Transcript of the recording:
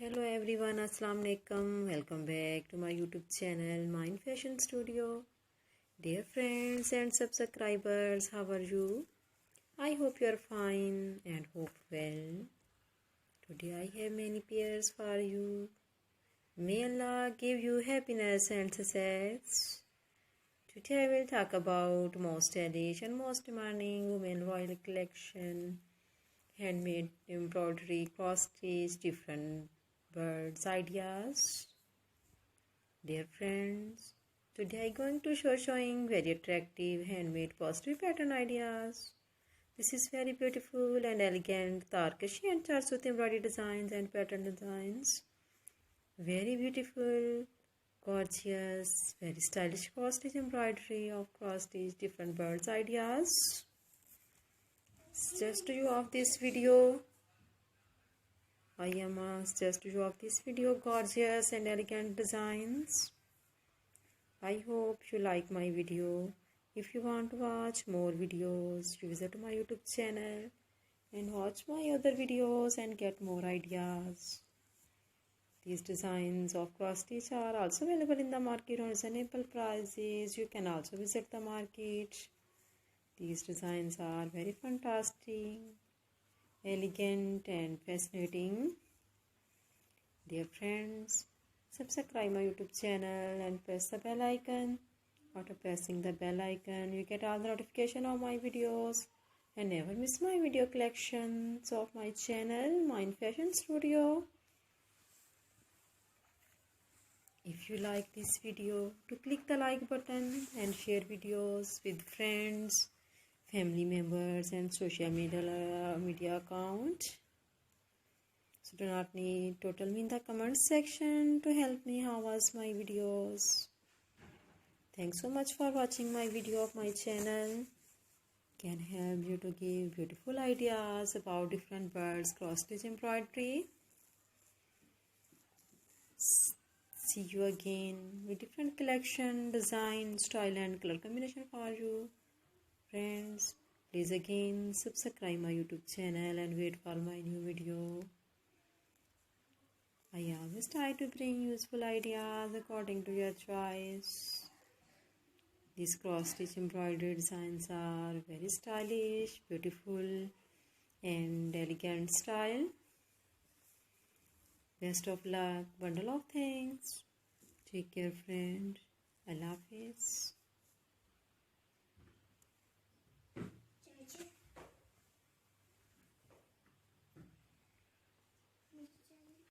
Hello everyone, Assalamu alaikum. Welcome back to my YouTube channel, Mind Fashion Studio. Dear friends and subscribers, how are you? I hope you are fine and hope well. Today I have many pairs for you. May Allah give you happiness and success. Today I will talk about most stylish and most demanding women royal collection, handmade embroidery, cross stitch, different birds ideas. Dear friends, today I'm going to showing very attractive handmade positive pattern ideas. This is very beautiful and elegant Tarkashi and charts with embroidery designs and pattern designs. Very beautiful, gorgeous, very stylish cross stitch embroidery of cross stitch different birds ideas. Just to you of this video, I am just to show off this video gorgeous and elegant designs. I hope you like my video. If you want to watch more videos, visit my YouTube channel and watch my other videos and get more ideas. These designs of cross stitch are also available in the market on reasonable prices. You can also visit the market. These designs are very fantastic, elegant and fascinating. Dear friends, subscribe my YouTube channel and press the bell icon. After pressing the bell icon, you get all the notification of my videos and never miss my video collections of my channel, Mind Fashion Studio. If you like this video, to click the like button and share videos with friends, family members and social media account. So do not need to tell me in the comment section to help me how was my videos. Thanks so much for watching my video of my channel. Can help you to give beautiful ideas about different birds cross stitch embroidery. See you again with different collection, design, style and color combination for you. Friends, please again subscribe my YouTube channel and wait for my new video. I always try to bring useful ideas according to your choice. These cross stitch embroidery designs are very stylish, beautiful and elegant style. Best of luck, bundle of thanks. Take care friend. Allah Hafiz.